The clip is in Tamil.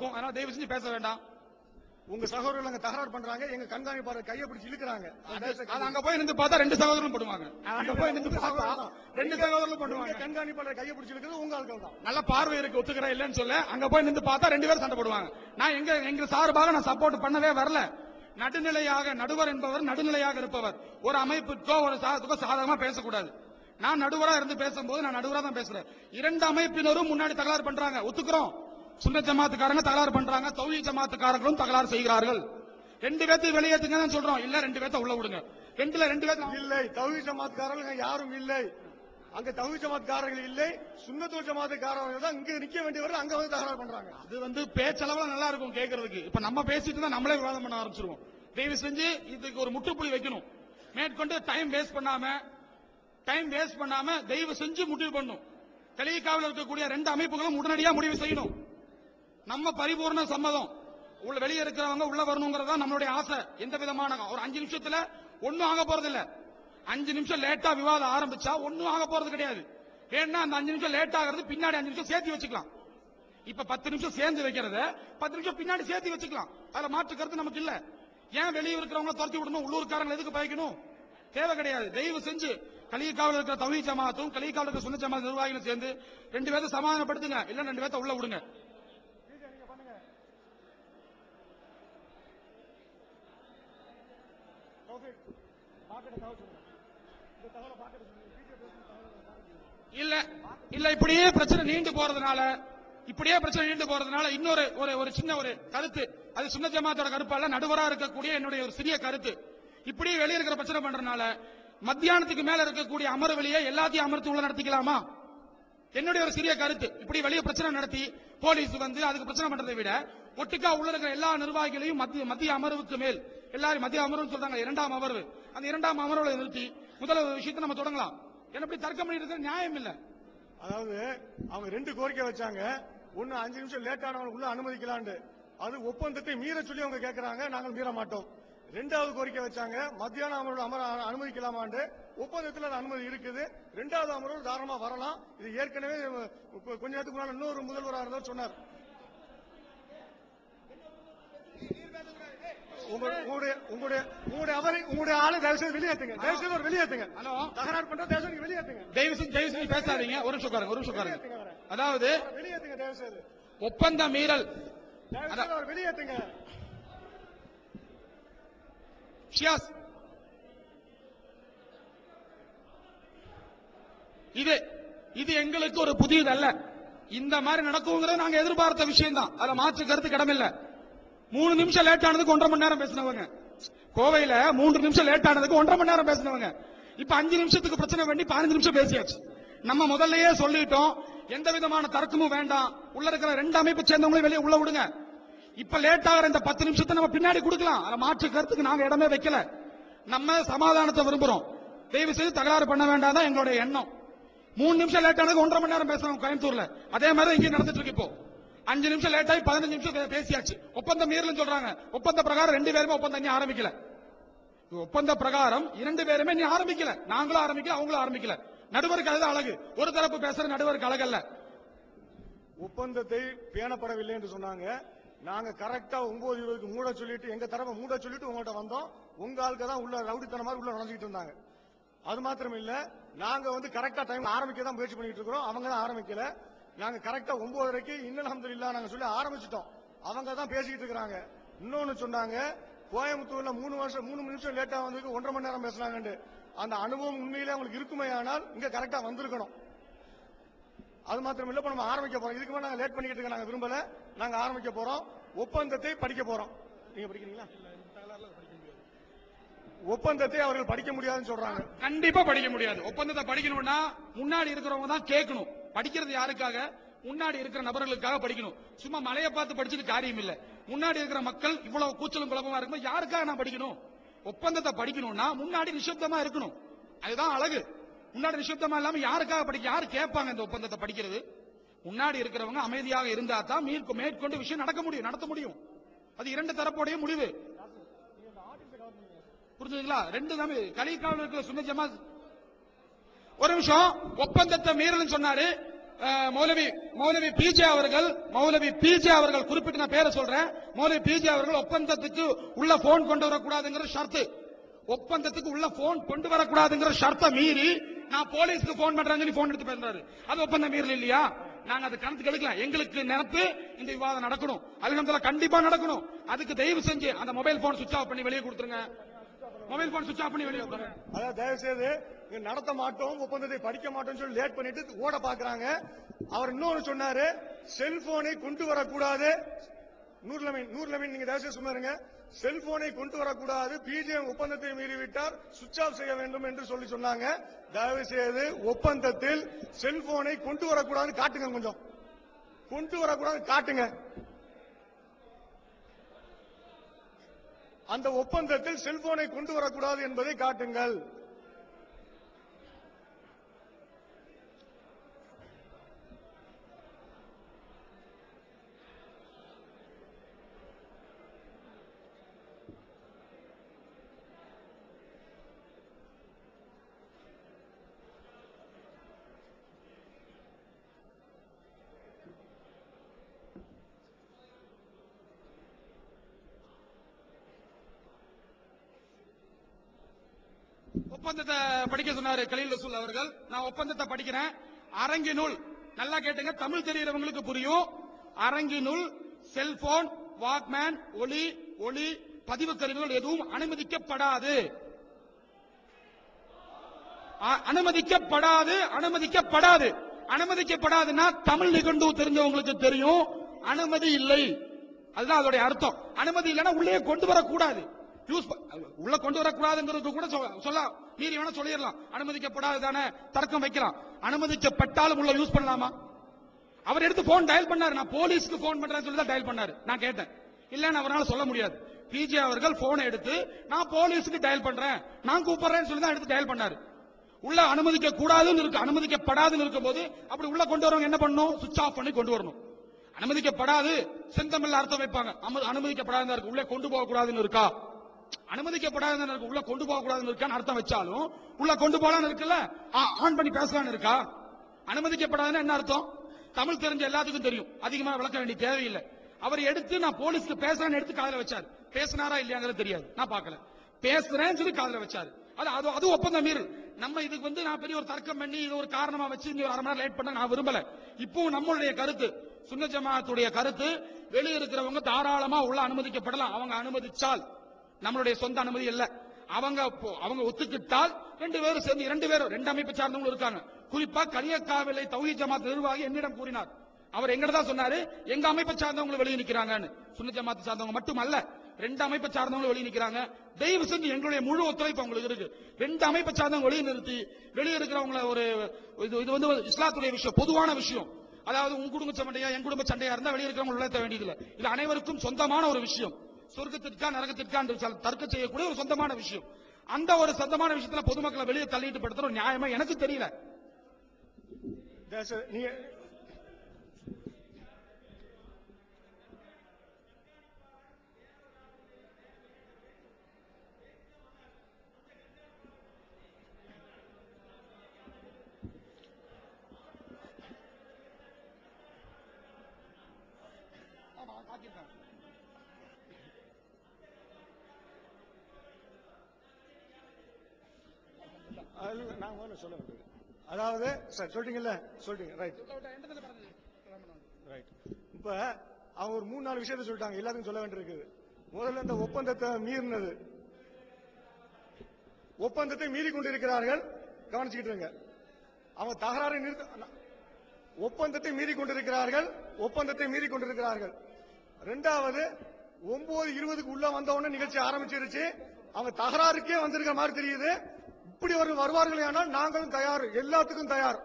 இருக்கும். அதனால தயவு செஞ்சு பேச வேண்டாம். உங்க சகோதரர்கள் அங்க தகராறு பண்றாங்க, எங்க கண்காணிப்பாளர் கையை பிடிச்சி இழுக்கிறாங்க. அங்க போய் நின்று பார்த்தா 2 சகோதரர்களும் பண்ணுவாங்க. அங்க போய் நின்று பார்த்தா 2 சகோதரர்களும் பண்ணுவாங்க. கண்காணிப்பாளர் கையை பிடிச்சி இழுக்கிறது உங்க ஆட்கள் தான். நல்ல பார்வை இருக்கு, ஒத்துக்கிறேன் இல்லன்னு சொல்ல. அங்க போய் நின்று பார்த்தா 2 பேரும் சண்டை போடுவாங்க. நான் எங்க சார்பாக நான் சப்போர்ட் பண்ணவே வரல. நடுநிலையாக, நடுவர் என்பவர் நடுநிலையாக இருப்பவர். ஒரு அமைப்புக்கோ ஒரு சாதத்துக்கோ சாதகமா பேசக்கூடாது. நான் நடுவரா இருந்து பேசும்போது நான் நடுவரா தான் பேசுறேன். 2 அமைப்பினரும் முன்னாடி தகராறு பண்றாங்க, ஒத்துக்கிறோம். சுன்ன ஜமாத்துக்காரங்க தகராறு பண்றாங்க, தௌஹீத் ஜமாத்துக்காரர்களும் தகராறு செய்கிறார்கள். 2 பேர்த்தையும் வெளியேற்றுங்க தான் சொல்றோம். இல்ல 2 பேர்த்த உள்ள விடுங்க. 2 பேர் இல்லை, தௌஹீத் ஜமாத்துக்காரர்கள் யாரும் இல்லை. அங்க தௌஹீத் ஜமாத்துக்காரர்கள் இல்லை, சுன்னத்துல் ஜமாத்துக்காரர்கள் தான் இங்க நிக்க வேண்டியவர்கள் அங்க வந்து தகராறு பண்றாங்க. அது பேச்சளவுல நல்லா இருக்கும் கேட்கறதுக்கு. இப்ப நம்ம பேசிட்டு தான் நம்மளே விவாதம் பண்ண ஆரம்பிச்சிருவோம். தயவு செஞ்சு இதுக்கு ஒரு முற்றுப்புள்ளி வைக்கணும். மேற்கொண்டு டைம் வேஸ்ட் பண்ணாம தயவு செஞ்சு முடிவு பண்ணும். கலீக்காவில் இருக்கக்கூடிய 2 அமைப்புகளும் உடனடியாக முடிவு செய்யணும். நம்ம பரிபூர்ண சம்மதம். உள்ள வெளியே இருக்கிறவங்க உள்ள வரணுங்கிறதா நம்மளுடைய ஆசை. எந்த விதமான ஒரு 5 நிமிஷத்துல ஒன்னும் ஆக போறது இல்ல. 5 நிமிஷம் லேட்டா விவாதம் ஆரம்பிச்சா ஒன்னும் ஆக போறது கிடையாது. ஏன்னா அந்த 5 நிமிஷம் லேட் ஆகிறது பின்னாடி 5 நிமிஷம் சேர்த்து வச்சுக்கலாம். இப்ப 10 நிமிஷம் சேர்ந்து வைக்கிறத 10 நிமிஷம் பின்னாடி சேர்த்து வச்சுக்கலாம். அதுல மாற்று கருத்து நமக்கு இல்ல. ஏன் வெளியே இருக்கிறவங்க துரத்தி விடணும், உள்ளூர்காரங்க எதுக்கு பயக்கணும்? தேவை கிடையாது. தயவு செஞ்சு கலீக்காவில் இருக்கிற தௌஹீத் ஜமாத்தும் கலீக்காவில் இருக்கிற சுன்னத் ஜமாத் நிர்வாகிகளும் சேர்ந்து 2 பேரை சமாதானப்படுத்துங்க. இல்ல 2 பேரை உள்ள விடுங்க. இல்ல இப்படியே பிரச்சனை நீண்டு போறதுனால இன்னொரு ஒரு சின்ன ஒரு கருத்து, அது சுன்னத் ஜமாத்தோட கருப்பு அல்ல, நடுவரா இருக்கக்கூடிய என்னுடைய ஒரு சிறிய கருத்து. இப்படியே வெளியே இருக்கிற பிரச்சனை பண்றதுனால மத்தியானத்துக்கு மேல இருக்கக்கூடிய அமர்வெளியை எல்லாத்தையும் அமர்த்து உள்ள நடத்திக்கலாமா? என்னுடைய ஒரு சிறிய கருத்து. இப்படி வெளியே பிரச்சனை நடத்தி போலீஸ் வந்து அதுக்கு பிரச்சனை பண்றதை விட ஒட்டுக்கா உள்ள இருக்கிற எல்லா நிர்வாகிகளையும் மத்திய அமர்வுக்கு மேல் எல்லாரும் மத்திய அமர்வு சொல்றாங்க, 2ஆம் அமர்வு, அந்த 2ஆம் அமர்வுல நிறுத்தி முதல் விஷயத்தை நம்ம தொடங்கலாம். எப்படி தர்க்கம் பண்ணி இருக்கிற நியாயம் இல்ல. அதாவது அவங்க 2 கோரிக்கை வச்சாங்க. ஒன்னு 5 நிமிஷம் லேட் ஆனவங்க உள்ள அனுமதிக்கலான்னு, அது ஒப்பந்தத்தை மீற சொல்லி அவங்க கேட்கறாங்க. நாங்கள் மீற மாட்டோம். 2வது கோரிக்கை வச்சாங்க, மத்தியான அமர்வு அனுமதிக்கலாமான்னு. ஒப்பந்தத்தில் அது அனுமதி இருக்குது. 2வது அமர்வு தாராளமா வரலாம். இது ஏற்கனவே கொஞ்ச நேரத்துக்கு முன்னாடி இன்னொரு முதல்வராக இருந்தவர் சொன்னார். உங்களுடைய ஆளு தயவு செய்து வெளியேற்றுங்க. தகராறு பண்ற தயவு செய்து வெளியேற்றுங்க. தயவு செஞ்சு பேசாதீங்க. ஒரு நிமிஷம் உட்காருங்க. அதாவது வெளியேற்றுங்க தயவு செய்து. ஒப்பந்த மீறல் வெளியேற்றுங்க. இது எங்களுக்கு ஒரு புதியதல்ல. இந்த மாதிரி நடக்குங்கிறது நாங்க எதிர்பார்த்த விஷயம் தான். அதுல மாற்று கருத்து கடமில்ல. 3 நிமிஷம் லேட் ஆனதுக்கு 1.5 மணி நேரம் பேசினவங்க, கோவையில 3 நிமிஷம் லேட் ஆனதுக்கு 1.5 மணி நேரம் பேசினவங்க, இப்ப 5 நிமிஷத்துக்கு பிரச்சனை பண்ணி 15 நிமிஷம் பேசியாச்சு. நம்ம முதல்லயே சொல்லிட்டோம், எந்த விதமான தர்க்கமும் வேண்டாம். உள்ள இருக்கிற 2 அமைப்பு சேர்ந்தவங்களையும் வெளியே உள்ள விடுங்க. இப்ப லேட் ஆகிற இந்த 10 நிமிஷத்தை நம்ம பின்னாடி கொடுக்கலாம். அதை மாற்று கருத்துக்கு நாங்க இடமே வைக்கல. நம்ம சமாதானத்தை விரும்புறோம். தயவு செய்து தகராறு பண்ண வேண்டாம் தான் எங்களுடைய எண்ணம். 3 நிமிஷம் லேட் ஆனது 1.5 மணி நேரம் பேசுறோம் கோயம்புத்தூர்ல. அதே மாதிரி இங்க நடந்துட்டு இருக்கு. இப்போ 5 நிமிஷம் லேட் ஆகி 15 நிமிஷம் பேசியாச்சு. ஒப்பந்த மீறல் சொல்றாங்க. ஒப்பந்த பிரகாரம் 2 பேருமே ஒப்பந்தம் இன்னும் ஆரம்பிக்கல. ஒப்பந்த பிரகாரம் 2 பேருமே நீ ஆரம்பிக்கல. நாங்களும் ஆரம்பிக்கல, அவங்களும் ஆரம்பிக்கல. நடுவருக்கு அதுதான் அழகு. ஒரு தரப்பு பேசுற நடுவருக்கு அழகல்ல. ஒப்பந்தத்தை பேணப்படவில்லை என்று சொன்னாங்க. நாங்க கரெக்டா 9:20க்கு மூட சொல்லிட்டு, எங்க தரப்பை மூட சொல்லிட்டு உங்கள்கிட்ட வந்தோம். உங்க ஆளுக்கு தான் உள்ள ரவுடித்தன மாதிரி உள்ள நுழைஞ்சிட்டு இருந்தாங்க. அது மாத்திரம் இல்ல, நாங்க வந்து கரெக்டா டைம் ஆரம்பிக்க தான் முயற்சி பண்ணிட்டு இருக்கிறோம். அவங்க தான் ஆரம்பிக்கல. நாங்க கரெக்டா 9:30க்கு அல்ஹம்துலில்லாஹ் நாங்க சொல்லி ஆரம்பிச்சிட்டோம். அவங்க தான் பேசிக்கிட்டு இருக்காங்க. இன்னொன்னு சொன்னாங்க, கோயம்புத்தூர்ல 3 நிமிஷம் லேட்டா வந்து 1.5 மணி நேரம் பேசினாங்க. அந்த அனுபவம் உண்மையிலே அவங்களுக்கு இருக்குமே, ஆனால் இங்க கரெக்டா வந்திருக்கணும். அது மாத்திரம் இல்ல, இப்ப நம்ம ஆரம்பிக்க போறோம். இதுக்கு மேல நாங்க லேட் பண்ணிக்கிட்டு இருக்க நாங்க விரும்பல. நாங்க ஆரம்பிக்க போறோம். ஒப்பந்தத்தை படிக்க போறோம். நீங்க படிக்கிறீங்களா? ஒப்பந்தத்தை அவர்கள் படிக்க முடியாதுன்னு சொல்றாங்க. கண்டிப்பா படிக்க முடியாது. ஒப்பந்தத்தை படிக்கணும்னா முன்னாடி இருக்கிறவங்க தான் கேட்கணும். படிக்கிறது யாருக்காக? முன்னாடி இருக்கிற நபர்களுக்காக படிக்கணும். சும்மா மலையை பார்த்து படிச்சுட்டு காரியம் இல்ல. முன்னாடி இருக்கிற மக்கள் இவ்வளவு கூச்சலும் குழப்பமா இருக்கும்போது யாருக்காக நான் படிக்கணும்? ஒப்பந்தத்தை படிக்கணும்னா முன்னாடி நிசப்தமா இருக்கணும். அதுதான் அழகு. முன்னாடி நிசப்தமா இல்லாம யாருக்காக படிக்க, யாரு கேட்பாங்க இந்த ஒப்பந்தத்தை படிக்கிறது? முன்னாடி இருக்கிறவங்க அமைதியாக இருந்தா தான் மேற்கொண்டு விஷயம் நடத்த முடியும். அது 2 தரப்புடைய முடிவு. புரிஞ்சுங்களா? 2 தான். கலீக்காவில் இருக்கிற சுன்னத் ஜமாத் ஒரு நிமிஷம் ஒப்பந்தத்தை மீறல் சொன்னாரு. மௌலவி பிஜே அவர்கள் குறிப்பிட்டு நான் பேரை சொல்றேன். மௌலவி பிஜே அவர்கள் ஒப்பந்தத்துக்கு உள்ள போன் கொண்டு வரக்கூடாதுங்கிற ஷர்த்து, ஒப்பந்தத்துக்கு உள்ள போன் கொண்டு வரக்கூடாதுங்கிற ஷர்த்தை மீறி நான் போலீஸ்க்கு போன் பண்றேன்னு போன் எடுத்து பேசுறாரு. அது ஒப்பந்த மீறல் இல்லையா? நாங்க அது கணக்கு எடுக்கலாம். எங்களுக்கு நினைப்பு இந்த விவாதம் நடக்கணும், அல்ஹம்துலில்லாஹ் கண்டிப்பா நடக்கணும். அதுக்கு தயவு செஞ்சு அந்த மொபைல் போன் சுவிட்ச் ஆஃப் பண்ணி வெளியே கொடுத்துருங்க. மொபைல் போன் சுவிட்ச் ஆஃப் பண்ணி வெளியே கொடுங்க. அதாவது தயவு செய்து நடத்த மாட்டோம், ஒப்பந்தத்தை படிக்க மாட்டோம் சொல்லி லேட் பண்ணிட்டு ஓட பாக்குறாங்க. அவர் இன்னொரு சொன்னாரு, செல்போனை கொண்டு வரக்கூடாது. நூர்லமீன் நீங்க தயவு செய்து சொன்னாருங்க, செல்போனை கொண்டு வரக்கூடாது, பிஜிஎம் ஒப்பந்தத்தை மீறிவிட்டார், சுவிட்ச் ஆஃப் செய்ய வேண்டும் என்று சொல்லி சொன்னாங்க. தயவு செய்து ஒப்பந்தத்தில் செல்போனை கொண்டு வரக்கூடாது காட்டுங்க, கொஞ்சம் கொண்டு வரக்கூடாது காட்டுங்க. அந்த ஒப்பந்தத்தில் செல்போனை கொண்டு வரக்கூடாது என்பதை காட்டுங்கள். ஒப்பந்தத்தை படிக்க சொன்னாரு கலீல் ரசூல் அவர்கள். நான் ஒப்பந்தத்தை படிக்கிறேன். அரங்கினுள், நல்லா கேட்டுங்க, தமிழ் தெரிகிறவங்களுக்கு புரியும். அரங்கினுள் செல்போன், வாக்மேன், ஒலி பதிவு கருவிகள் எதுவும் அனுமதிக்கப்படாது. அனுமதிக்கப்படாதுன்னா தமிழ் நிகண்டு தெரிஞ்சவங்களுக்கு தெரியும், அனுமதி இல்லை. அதுதான் அதோட அர்த்தம். அனுமதி இல்லைன்னா உள்ளே கொண்டு வரக்கூடாது. உள்ள கொண்டு வரக்கூடாதுங்கிறது கூட சொல்ல மீறி வேணா சொல்லிடலாம். அனுமதிக்கப்படாது தானே, தர்க்கம் வைக்கலாம். அனுமதிக்கப்பட்டாலும் உள்ள யூஸ் பண்ணலாமா? அவர் எடுத்து போன் டயல் பண்ணாரு. நான் போலீஸ்க்கு போன் பண்றேன்னு சொல்லி தான் டயல் பண்ணாரு. நான் கேட்டேன், இல்லன்னு அவரால் சொல்ல முடியாது. பிஜே அவர்கள் போனை எடுத்து நான் போலீஸுக்கு டயல் பண்றேன், நான் கூப்பிடுறேன்னு சொல்லி தான் எடுத்து டயல் பண்ணாரு. உள்ள அனுமதிக்க கூடாதுன்னு இருக்கு, அனுமதிக்கப்படாதுன்னு இருக்கும் போது அப்படி உள்ள கொண்டு வரவங்க என்ன பண்ணணும்? சுவிட்ச் ஆஃப் பண்ணி கொண்டு வரணும். அனுமதிக்கப்படாது செந்தமிழ்ல அர்த்தம் வைப்பாங்க. அனுமதிக்கப்படாது இருக்கு, உள்ளே கொண்டு போக கூடாதுன்னு இருக்கா? அனுமதிக்கப்படாத உள்ள கொண்டு போக கூடாதுன்னு இருக்கான்னு அர்த்தம் வச்சாலும் உள்ள கொண்டு போகலான்னு இருக்குல்ல, ஆன் பண்ணி பேசலான்னு இருக்கா? அனுமதிக்கப்படாதுன்னு என்ன அர்த்தம்? தமிழ் தெரிஞ்ச எல்லாத்துக்கும் தெரியும், அதிகமா விளக்க வேண்டிய தேவையில்லை. அவர் எடுத்து நான் போலீஸ்க்கு பேசுறேன்னு எடுத்து காதல வச்சாரு. பேசினாரா இல்லையாங்கிறது தெரியாது, நான் பார்க்கல. பேசுறேன்னு சொல்லி காதல வச்சாரு. அது ஒப்பந்த மீறல். நம்ம இதுக்கு நான் பெரிய ஒரு தர்க்கம் பண்ணி இது ஒரு காரணமா வச்சு இங்க ஒரு அரை மணி நேரம் லேட் பண்ண நான் விரும்பல. இப்போ நம்மளுடைய கருத்து, சுன்ன ஜமாஅத்துடைய கருத்து, வெளியே இருக்கிறவங்க தாராளமா உள்ள அனுமதிக்கப்படலாம். அவங்க அனுமதிச்சால், நம்மளுடைய சொந்த அனுமதி இல்ல, அவங்க ஒத்துக்கிட்டால் ரெண்டு அமைப்பை சார்ந்தவங்க இருக்காங்க. குறிப்பா கலியக்காவிலை தௌஹீத் ஜமாத் நிர்வாகி என்னிடம் கூறினார். அவர் எங்கிட்ட தான் சொன்னாரு, எங்க அமைப்பை சார்ந்தவங்க வெளியே நிக்கிறாங்கன்னு. சுன்ன ஜமாத் சார்ந்தவங்க மட்டும் அல்ல, ரெண்டு அமைப்பை சார்ந்தவங்க வெளியே நிக்கிறாங்க. தயவு செஞ்சு எங்களுடைய முழு ஒத்துழைப்பு அவங்களுக்கு இருக்கு. ரெண்டு அமைப்பை சார்ந்தவங்க வெளியே நிறுத்தி வெளியே இருக்கிறவங்கள ஒரு இது இஸ்லாத்துடைய விஷயம், பொதுவான விஷயம். அதாவது உங்க குடும்ப சண்டையா என் குடும்ப சண்டையா இருந்தா வெளியே இருக்கிறவங்க உழைத்த வேண்டியதில்லை. இது அனைவருக்கும் சொந்தமான ஒரு விஷயம். சொர்க்கத்திற்கா நரகத்திற்கா தர்க்க செய்யக்கூடிய ஒரு சொந்தமான விஷயம். அந்த ஒரு சொந்தமான விஷயத்துல பொதுமக்களை வெளியே தள்ளிட்டு படுத்துற ஒரு நியாயமா எனக்கு தெரியல. அதாவது சொல்றீங்கல்ல, சொல்றீங்க ரைட். இப்ப அவங்க ஒரு 3-4 விஷயத்தை சொல்லிட்டாங்க, எல்லாத்துக்கும் சொல்ல வேண்டியிருக்கு. முதல்ல இந்த ஒப்பந்தத்தை மீறினது, ஒப்பந்தத்தை மீறி கொண்டிருக்கிறார்கள், கவனிச்சுக்கிட்டு அவங்க தகராறு நிறுத்த, ஒப்பந்தத்தை மீறி கொண்டிருக்கிறார்கள். இரண்டாவது 9:20 உள்ள வந்தவொடனே நிகழ்ச்சி ஆரம்பிச்சிருச்சு. அவங்க தகராறுக்கே வந்திருக்க மாதிரி தெரியுது. இப்படி வருவார்களே ஆனால் நாங்களும் தயார், எல்லாத்துக்கும் தயார்.